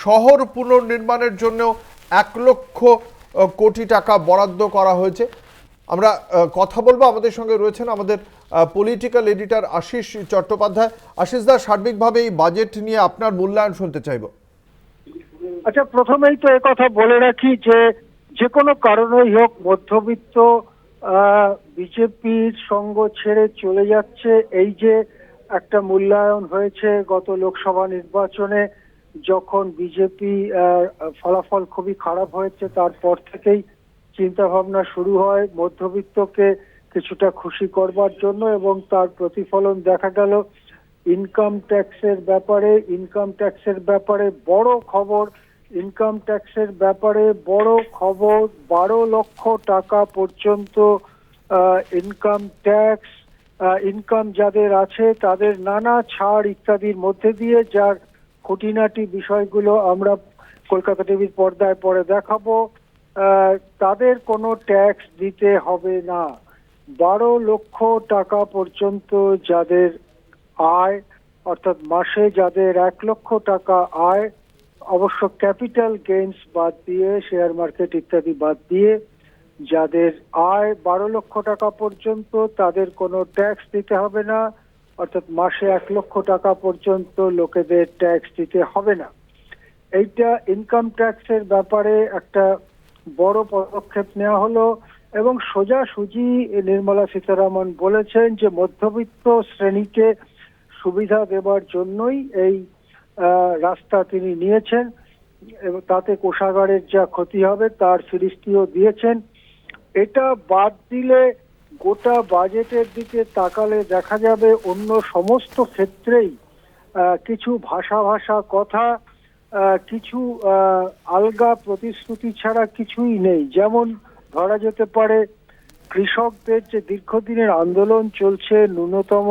শহর পুনর্নির্মাণের জন্য 1 লক্ষ কোটি টাকা বরাদ্দ করা হয়েছে। আমরা কথা বলবো, আমাদের সঙ্গে রয়েছেন আমাদের পলিটিক্যাল এডিটর আশিস চট্টোপাধ্যায়। আশিস দা, সার্বিকভাবে এই বাজেট নিয়ে আপনার মূল্যায়ন শুনতে চাইব। আচ্ছা, প্রথমেই তো কথা বলে রাখি যে কোনো কারণেই হোক মধ্যবিত্ত বিজেপির সঙ্গ ছেড়ে চলে যাচ্ছে। এই যে একটা মূল্যায়ন হয়েছে গত লোকসভা নির্বাচনে, যখন বিজেপি ফলাফল খুবই খারাপ হয়েছে, তারপর থেকেই চিন্তা ভাবনা শুরু হয় মধ্যবিত্তকে কিছুটা খুশি করবার জন্য, এবং তার প্রতিফলন দেখা গেল ইনকাম ট্যাক্সের ব্যাপারে বড় খবর। ইনকাম ট্যাক্সের ব্যাপারে বড় খবর, 12 লক্ষ টাকা পর্যন্ত ইনকাম ট্যাক্স, ইনকাম যাদের আছে তাদের নানা ছাড় ইত্যাদির মধ্যে দিয়ে, যার খুঁটিনাটি বিষয়গুলো আমরা কলকাতা টিভির পর্দায় পরে দেখাবো। তাদের কোনো ট্যাক্স দিতে হবে না। 12 লক্ষ টাকা পর্যন্ত যাদের আয়, অর্থাৎ মাসে যাদের 1 লক্ষ টাকা আয়, অবশ্য ক্যাপিটাল গেইনস বাদ দিয়ে, শেয়ার মার্কেট ইত্যাদি বাদ দিয়ে, যাদের আয় 12 লক্ষ টাকা পর্যন্ত তাদের কোনো ট্যাক্স দিতে হবে না। অর্থাৎ মাসে 1 লক্ষ টাকা পর্যন্ত লোকেদের ট্যাক্স দিতে হবে না। এইটা ইনকাম ট্যাক্সের ব্যাপারে একটা বড় পদক্ষেপ নেওয়া হলো, এবং সোজাসুজি নির্মলা সীতারামন বলেছেন যে মধ্যবিত্ত শ্রেণীকে সুবিধা দেবার জন্যই এই রাস্তা তিনি নিয়েছেন, এবং তাতে কোষাগারের যা ক্ষতি হবে তার ফিরিস্তিও দিয়েছেন। এটা বাদ দিলে গোটা বাজেটের দিকে তাকালে দেখা যাবে অন্য সমস্ত ক্ষেত্রেই কিছু ভাষা কথা, কিছু আলগা প্রতিশ্রুতি ছাড়া কিছুই নেই। যেমন ধরা যেতে পারে কৃষকদের যে দীর্ঘদিনের আন্দোলন চলছে ন্যূনতম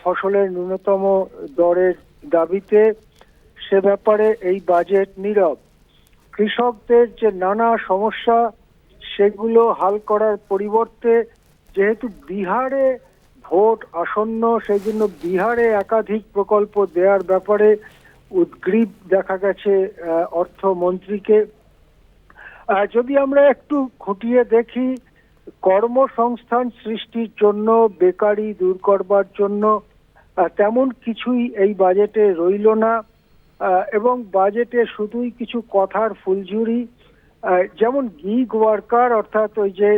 ফসলের ন্যূনতম দরের দাবিতে, সে ব্যাপারে এই বাজেট নীরব। কৃষকদের যে নানা সমস্যা সেগুলো হাল করার পরিবর্তে, যেহেতু বিহারে ভোট আসন্ন, সেই জন্য বিহারে একাধিক প্রকল্প দেওয়ার ব্যাপারে উদ্গ্রীব দেখা গেছে অর্থমন্ত্রীকে। যদি আমরা একটু খুঁটিয়ে দেখি, কর্মসংস্থান সৃষ্টির জন্য, বেকারি দূর করবার জন্য তেমন কিছুই এই বাজেটে রইল না, এবং বাজেটে শুধুই কিছু কথার ফুলঝুরি। যেমন গিগ ওয়ার্কার, অর্থাৎ ওই যে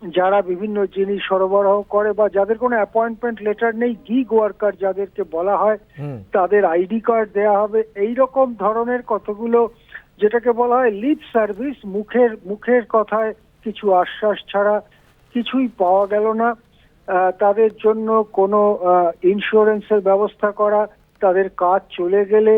যারা বিভিন্ন জিনিস সরবরাহ করে বা যাদের কোনো অ্যাপয়েন্টমেন্ট লেটার নেই, গিগ ওয়ার্কার যাদেরকে বলা হয়, তাদের আইডি কার্ড দেয়া হবে। এই রকম ধরনের কতগুলো, যেটাকে বলা হয় লিপ সার্ভিস, মুখের কথায় কিছু আশ্বাস ছাড়া কিছুই পাওয়া গেল না। তাদের জন্য কোনো ইন্স্যুরেন্সের ব্যবস্থা করা, তাদের কাজ চলে গেলে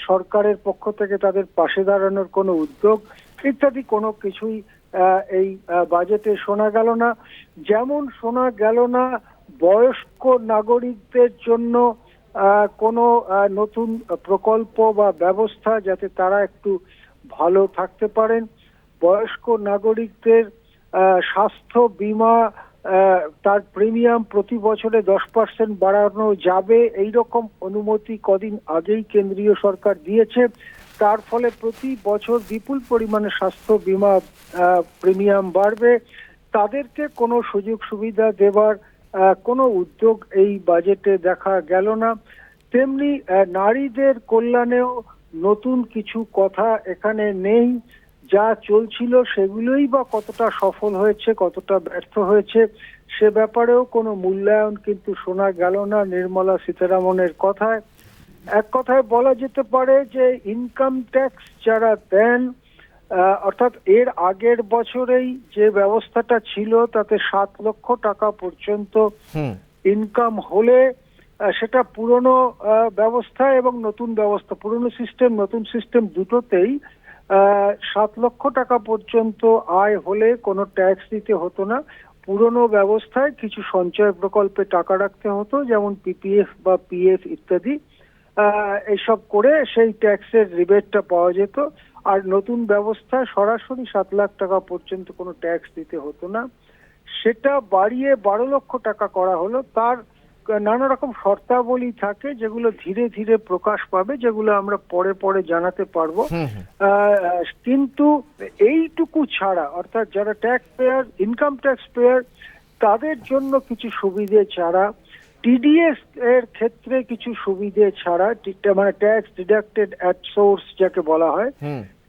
সরকারের পক্ষ থেকে তাদের পাশে দাঁড়ানোর কোনো উদ্যোগ ইত্যাদি কোনো কিছুই এই বাজেটে শোনা গেল না। যেমন শোনা গেল না বয়স্ক নাগরিকদের জন্য কোনো নতুন প্রকল্প বা ব্যবস্থা, যাতে তারা একটু ভালো থাকতে পারেন। বয়স্ক নাগরিকদের স্বাস্থ্য বীমা, তার প্রিমিয়াম প্রতি বছরে 10% বাড়ানো যাবে, এই রকম অনুমতি কদিন আগেই কেন্দ্রীয় সরকার দিয়েছে। তার ফলে প্রতি বছর বিপুল পরিমাণে স্বাস্থ্য বীমা প্রিমিয়াম বাড়বে। তাদেরকে কোনো সুযোগ সুবিধা দেবার কোনো উদ্যোগ এই বাজেটে দেখা গেল না। তেমনি নারীদের কল্যাণেও নতুন কিছু কথা এখানে নেই। যা চলছিল সেগুলোই বা কতটা সফল হয়েছে, কতটা ব্যর্থ হয়েছে, সে ব্যাপারেও কোনো মূল্যায়ন কিন্তু শোনা গেল না নির্মলা সীতারামনের কথায়। এক কথায় বলা যেতে পারে যে ইনকাম ট্যাক্স যারা দেন, অর্থাৎ এর আগের বছরেই যে ব্যবস্থাটা ছিল তাতে 7 লক্ষ টাকা পর্যন্ত ইনকাম হলে, সেটা পুরনো ব্যবস্থা এবং নতুন ব্যবস্থা, পুরনো সিস্টেম নতুন সিস্টেম দুটোতেই 7 লক্ষ টাকা পর্যন্ত আয় হলে কোনো ট্যাক্স দিতে হতো না। পুরনো ব্যবস্থায় কিছু সঞ্চয় প্রকল্পে টাকা রাখতে হতো, যেমন পিপিএফ বা পিএফ ইত্যাদি, এইসব করে সেই ট্যাক্সের রিবেটটা পাওয়া যেত। আর নতুন ব্যবস্থায় সরাসরি 7 লাখ টাকা পর্যন্ত কোনো ট্যাক্স দিতে হতো না। সেটা বাড়িয়ে 12 লক্ষ টাকা করা হলো। তার নানা রকম শর্তাবলী থাকে যেগুলো ধীরে ধীরে প্রকাশ পাবে, যেগুলো আমরা পরে পরে জানাতে পারবো। কিন্তু এইটুকু ছাড়া, অর্থাৎ যারা tax payer, income tax payer, তাদের জন্য কিছু সুবিধে ছাড়া, টিডিএস এর ক্ষেত্রে কিছু সুবিধে ছাড়া, মানে ট্যাক্স ডিডাক্টেড অ্যাট সোর্স যাকে বলা হয়,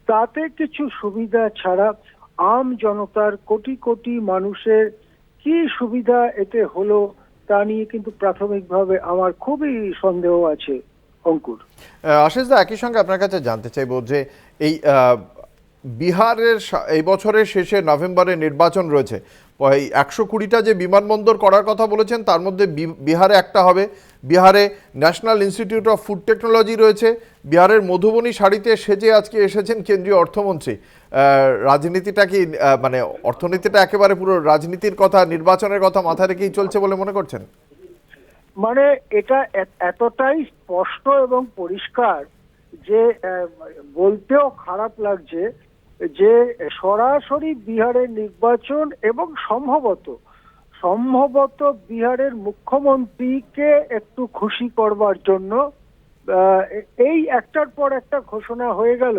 তাতে কিছু সুবিধা ছাড়া আম জনতার, কোটি কোটি মানুষের কি সুবিধা এতে হলো তা নিয়ে কিন্তু প্রাথমিকভাবে আমার খুবই সন্দেহ আছে, অঙ্কুর। আশিস দা, একই সঙ্গে আপনার কাছে জানতে চাইবো যে এই বিহারের এই বছরের শেষে নভেম্বরে নির্বাচন রয়েছে, এই 120টা যে বিমানবন্দর করার কথা বলেছেন তার মধ্যে বিহারে একটা হবে। বিহারে national institute of food technology রয়েছে। বিহারের মধুবনী শাড়িতে সেজে আজকে এসেছেন কেন্দ্রীয় অর্থমন্ত্রী। রাজনীতিটা কি, মানে অর্থনীতিটা একেবারে পুরো রাজনীতির কথা, নির্বাচনের কথা মাথায় রেখেই চলছে বলে মনে করছেন? মানে এটা এতটাই স্পষ্ট এবং পরিষ্কার যে বলতেও খারাপ লাগছে যে সরাসরি বিহারের নির্বাচন এবং সম্ভবত বিহারের মুখ্যমন্ত্রীকে একটু খুশি করবার জন্য এই একটার পর একটা ঘোষণা হয়ে গেল।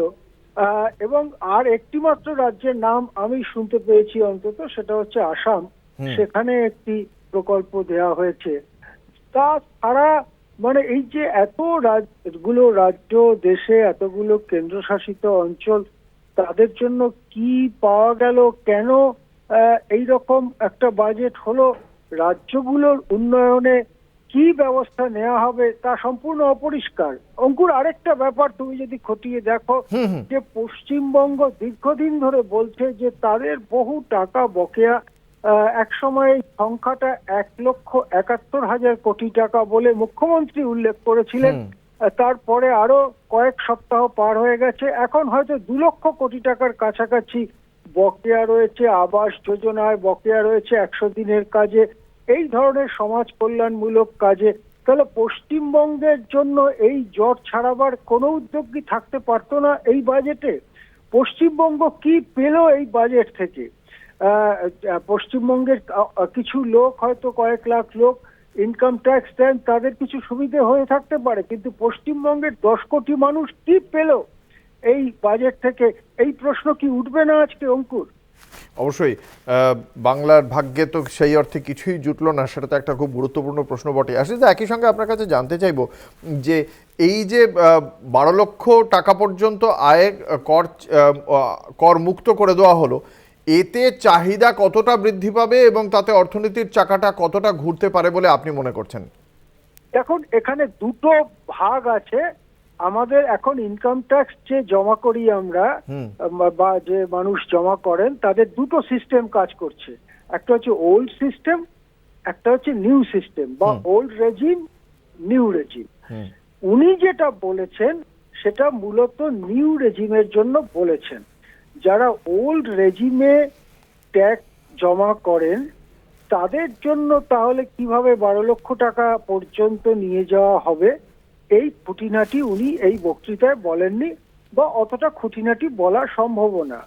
এবং আর একটি মাত্র রাজ্যের নাম আমি শুনতে পেয়েছি অন্তত, সেটা হচ্ছে আসাম। সেখানে একটি প্রকল্প দেওয়া হয়েছে। তাছাড়া মানে এই যে এতগুলো রাজ্য দেশে, এতগুলো কেন্দ্রশাসিত অঞ্চল, তাদের জন্য কি পাওয়া গেল, কেন এই রকম একটা বাজেট হলো, রাজ্যগুলোর উন্নয়নে কি ব্যবস্থা নেওয়া হবে তা সম্পূর্ণ অপরিষ্কার। অঙ্কুর, আরেকটা ব্যাপার তুমি যদি খতিয়ে দেখো, যে পশ্চিমবঙ্গ দীর্ঘদিন ধরে বলছে যে তাদের বহু টাকা বকেয়া। এক সময় এই সংখ্যাটা 1,71,000 কোটি টাকা বলে মুখ্যমন্ত্রী উল্লেখ করেছিলেন। তারপরে আরো কয়েক সপ্তাহ পার হয়ে গেছে, এখন হয়তো 2 লক্ষ কোটি টাকার কাছাকাছি বকেয়া রয়েছে। আবাস যোজনায় বকেয়া রয়েছে, 100 দিনের কাজে, এই ধরনের সমাজ কল্যাণমূলক কাজে। তাহলে পশ্চিমবঙ্গের জন্য এই জট ছাড়াবার কোনো উদ্যোগ কি থাকতে পারতো না এই বাজেটে? পশ্চিমবঙ্গ কি পেল এই বাজেট থেকে? পশ্চিমবঙ্গের কিছু লোক, হয়তো কয়েক লাখ লোক ইনকাম ট্যাক্স দেন, তাদের কিছু সুবিধে হয়ে থাকতে পারে, কিন্তু পশ্চিমবঙ্গের 10 কোটি মানুষ কি পেল এই বাজেট থেকে? এই প্রশ্ন কি উঠবে না আজকে, অঙ্কুর? অবশ্যই বাংলার ভাগ্যে তো সেই অর্থে কিছুই জুটলো না, সেটা তো একটা খুব গুরুত্বপূর্ণ প্রশ্ন বটে। আসলে একই সঙ্গে আপনার কাছে জানতে চাইবো যে এই যে 12 লক্ষ টাকা পর্যন্ত আয় কর মুক্ত করে দেওয়া হলো, এতে চাহিদা কতটা বৃদ্ধি পাবে এবং তাতে অর্থনীতির চাকাটা কতটা ঘুরতে পারে বলে আপনি মনে করছেন? এখন এখানে দুটো ভাগ আছে। আমাদের এখন ইনকাম ট্যাক্স যে জমা করি আমরা, বা যে মানুষ জমা করেন, তাদের দুটো সিস্টেম কাজ করছে। একটা হচ্ছে ওল্ড সিস্টেম, একটা হচ্ছে নিউ সিস্টেম, বা ওল্ড রেজিম, নিউ রেজিম। উনি যেটা বলেছেন সেটা মূলত নিউ রেজিমের জন্য বলেছেন। যারা ওল্ড রেজিমে ট্যাক্স জমা করেন তাদের জন্য তাহলে কিভাবে 12 লক্ষ টাকা পর্যন্ত নিয়ে যাওয়া হবে, এই খুঁটিনাটি উনি এই বক্তৃতায় বলেননি, বা অতটা খুঁটিনাটি বলা সম্ভব না।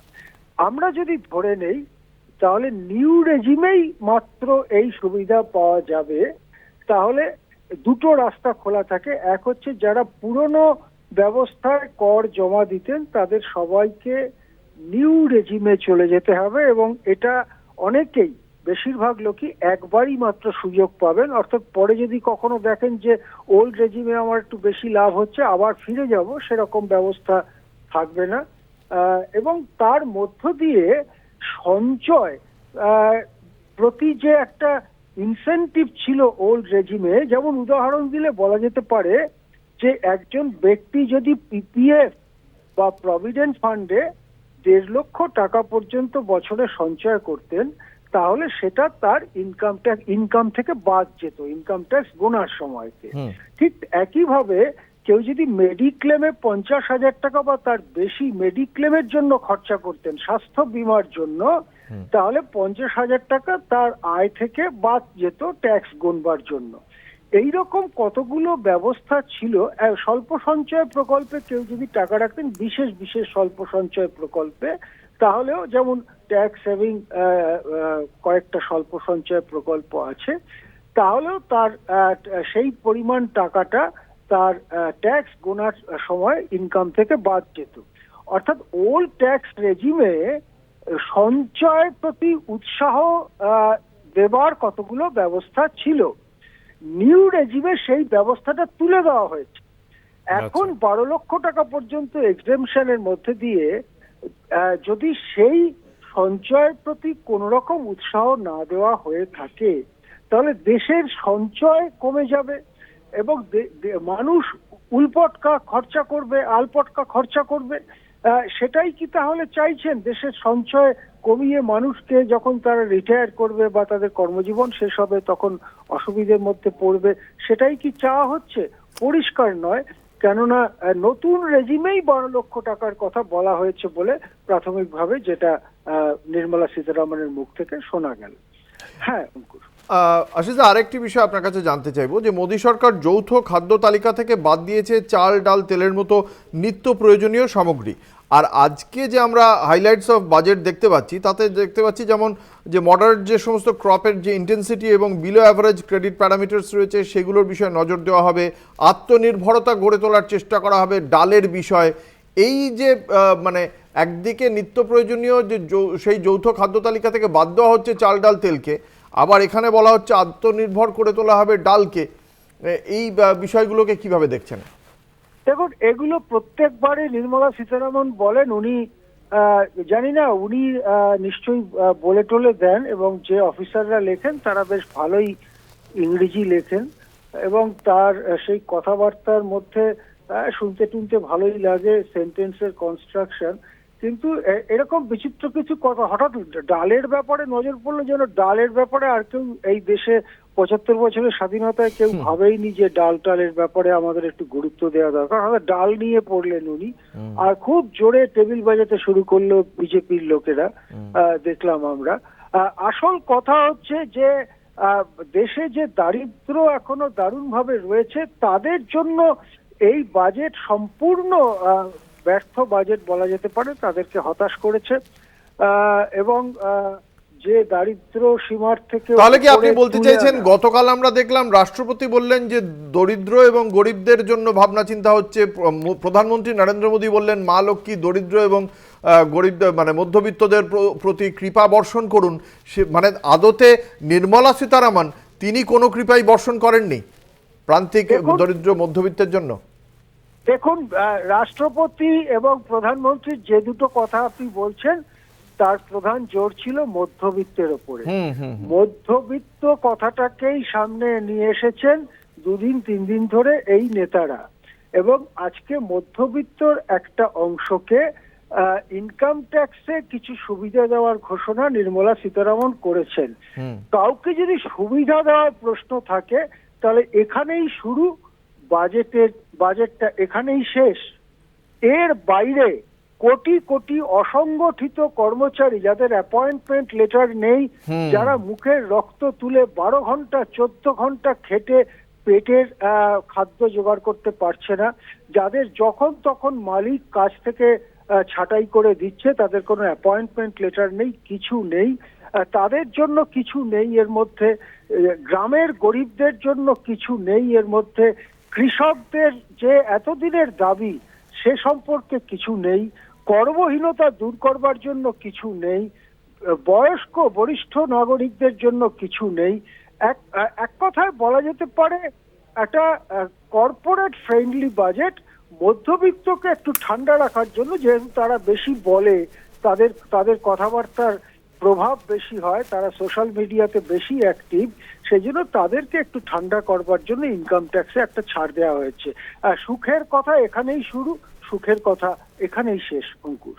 আমরা যদি ধরে নেই তাহলে নিউ রেজিমেই মাত্র এই সুবিধা পাওয়া যাবে, তাহলে দুটো রাস্তা খোলা থাকে। এক হচ্ছে যারা পুরনো ব্যবস্থায় কর জমা দিতেন তাদের সবাইকে নিউ রেজিমে চলে যেতে হবে, এবং এটা অনেকেই, বেশিরভাগ লোকই একবারই মাত্র সুযোগ পাবেন। অর্থাৎ পরে যদি কখনো দেখেন যে ওল্ড রেজিমে আমার একটু বেশি লাভ হচ্ছে, আবার ফিরে যাব, সেরকম ব্যবস্থা থাকবে না। এবং তার মধ্য দিয়ে সঞ্চয় প্রতি যে একটা ইনসেনটিভ ছিল ওল্ড রেজিমে, যেমন উদাহরণ দিলে বলা যেতে পারে যে একজন ব্যক্তি যদি পিপিএফ বা প্রভিডেন্ট ফান্ডে 1.5 লক্ষ টাকা পর্যন্ত বছরে সঞ্চয় করতেন, তাহলে সেটা তার ইনকাম থেকে বাদ যেত ইনকাম ট্যাক্স গোনার সময়তে। ঠিক একইভাবে কেউ যদি মেডিক্লেমে 50,000 টাকা বা তার বেশি মেডিক্লেমের জন্য খরচা করতেন, স্বাস্থ্য বীমার জন্য, তাহলে 50,000 টাকা তার আয় থেকে বাদ যেত ট্যাক্স গুনবার জন্য। এইরকম কতগুলো ব্যবস্থা ছিল। স্বল্প সঞ্চয় প্রকল্পে কেউ যদি টাকা রাখতেন, বিশেষ স্বল্প সঞ্চয় প্রকল্পে, তাহলেও যেমন ট্যাক্স সেভিং কয়েকটা স্বল্প সঞ্চয় প্রকল্প আছে। তাহলেও তার সেই পরিমাণ টাকাটা তার ট্যাক্স গোনার সময় ইনকাম থেকে বাদ যেত। অর্থাৎ ওল্ড ট্যাক্স রেজিমে সঞ্চয়ের প্রতি উৎসাহ দেবার কতগুলো ব্যবস্থা ছিল, নিউ রেজিমে সেই ব্যবস্থাটা তুলে দেওয়া হয়েছে। এখন 12 লক্ষ টাকা পর্যন্ত এক্সেমশনের মধ্যে দিয়ে যদি সেই সঞ্চয়ের প্রতি কোন রকম উৎসাহ না দেওয়া হয়ে থাকে, তাহলে দেশের সঞ্চয় কমে যাবে এবং মানুষ উলপটকা খরচা করবে, আলপটকা খরচা করবে। সেটাই কি তাহলে চাইছেন? দেশের সঞ্চয় কমিয়ে মানুষকে যখন তারা রিটায়ার করবে বা তাদের কর্মজীবন শেষ হবে তখন অসুবিধার মধ্যে পড়বে, সেটাই কি চাওয়া হচ্ছে? পরিষ্কার নয়। কেননা নতুন রেজিমেই 12 লক্ষ টাকার কথা বলা হয়েছে বলে প্রাথমিকভাবে যেটা নির্মলা সীতারামনের মুখ থেকে শোনা গেল। হ্যাঁ অঙ্কুর, আশিস দা, আরেকটি বিষয় আপনার কাছে জানতে চাইবো যে মোদী সরকার যৌথ খাদ্য তালিকা থেকে বাদ দিয়েছে চাল, ডাল, তেলের মতো নিত্য প্রয়োজনীয় সামগ্রী। আর আজকে যে আমরা হাইলাইটস অফ বাজেট দেখতে পাচ্ছি, তাতে দেখতে পাচ্ছি যেমন যে মডারেট যে সমস্ত ক্রপের যে ইন্টেন্সিটি এবং বিলো অ্যাভারেজ ক্রেডিট প্যারামিটার্স রয়েছে সেগুলোর বিষয়ে নজর দেওয়া হবে, আত্মনির্ভরতা গড়ে তোলার চেষ্টা করা হবে, ডালের বিষয়। এই যে মানে একদিকে নিত্য প্রয়োজনীয় যে সেই যৌথ খাদ্য তালিকা থেকে বাদ দেওয়া হচ্ছে চাল, ডাল, তেলকে, আবার এখানে বলা হচ্ছে আত্মনির্ভর করে তোলা হবে ডালকে। এই বিষয়গুলোকে কিভাবে দেখছেন? দেখুন, এগুলো প্রত্যেকবারই নির্মলা সীতারামন বলেন। উনি জানি না, উনি নিশ্চয়ই বলে টলে দেন এবং যে অফিসাররা লেখেন তারা বেশ ভালোই ইংরেজি লেখেন এবং তার সেই কথাবার্তার মধ্যে শুনতে টুনতে ভালোই লাগে, সেন্টেন্সের কনস্ট্রাকশন। কিন্তু এরকম বিচিত্র কিছু কথা, হঠাৎ ডালের ব্যাপারে নজর পড়লো, যেন ডালের ব্যাপারে আর কেউ এই দেশে 75 বছরের স্বাধীনতায় কেউ ভাবেইনি যে ডাল টালের ব্যাপারে আমাদের একটু গুরুত্ব দেওয়া দরকার। হঠাৎ ডাল নিয়ে পড়লেন উনি, আর খুব জোরে টেবিল বাজাতে শুরু করলো বিজেপির লোকেরা, দেখলাম আমরা। আসল কথা হচ্ছে যে দেশে যে দারিদ্র এখনো দারুণভাবে রয়েছে, তাদের জন্য এই বাজেট সম্পূর্ণ ব্যর্থ বাজেট বলা যেতে পারে। তাদেরকে হতাশ করেছে এবং যে দারিদ্র সীমার থেকে, তাহলে কি আপনি বলতে চাইছেন, গতকাল আমরা দেখলাম রাষ্ট্রপতি বললেন যে দরিদ্র এবং গরিবদের জন্য ভাবনা চিন্তা হচ্ছে, প্রধানমন্ত্রী নরেন্দ্র মোদী বললেন মা লক্ষ্মী দরিদ্র এবং গরিব মানে মধ্যবিত্তদের প্রতি কৃপা বর্ষণ করুন। সে মানে আদতে নির্মলা সীতারামন তিনি কোনো কৃপাই বর্ষণ করেননি প্রান্তিক দরিদ্র মধ্যবিত্তের জন্য। দেখুন, রাষ্ট্রপতি এবং প্রধানমন্ত্রীর যে দুটো কথা আপনি বলছেন তার প্রধান জোর ছিল মধ্যবিত্তের ওপরে। মধ্যবিত্ত কথাটাকেই সামনে নিয়ে এসেছেন 2 দিন 3 দিন ধরে এই নেতারা, এবং আজকে মধ্যবিত্তর একটা অংশকে ইনকাম ট্যাক্সে কিছু সুবিধা দেওয়ার ঘোষণা নির্মলা সীতারামন করেছেন। কাউকে যদি সুবিধা দেওয়ার প্রশ্ন থাকে তাহলে এখানেই শুরু, বাজেটটা এখানেই শেষ। এর বাইরে কোটি কোটি অসংগঠিত কর্মচারী যাদের অ্যাপয়েন্টমেন্ট লেটার নেই, যারা মুখের রক্ত তুলে 12 ঘন্টা 14 ঘন্টা খেটে পেটের খাদ্য জোগাড় করতে পারছে না, যাদের যখন তখন মালিক কাজ থেকে ছাঁটাই করে দিচ্ছে, তাদের কোনো অ্যাপয়েন্টমেন্ট লেটার নেই, কিছু নেই, তাদের জন্য কিছু নেই এর মধ্যে। গ্রামের গরিবদের জন্য কিছু নেই এর মধ্যে। কৃষকদের যে এতদিনের দাবি সে সম্পর্কে কিছু নেই। কর্মহীনতা দূর করবার জন্য কিছু নেই। বয়স্ক বরিষ্ঠ নাগরিকদের জন্য কিছু নেই। এক কথায় বলা যেতে পারে একটা কর্পোরেট ফ্রেন্ডলি বাজেট, মধ্যবিত্তকে একটু ঠান্ডা রাখার জন্য। যেহেতু তারা বেশি বলে, তাদের কথাবার্তার প্রভাব বেশি হয়, তারা সোশ্যাল মিডিয়াতে বেশি অ্যাক্টিভ, সেই জন্য তাদেরকে একটু ঠান্ডা করবার জন্য ইনকাম ট্যাক্সে একটা ছাড় দেওয়া হয়েছে। সুখের কথা এখানেই শুরু, সুখের কথা এখানেই শেষ অঙ্কুর।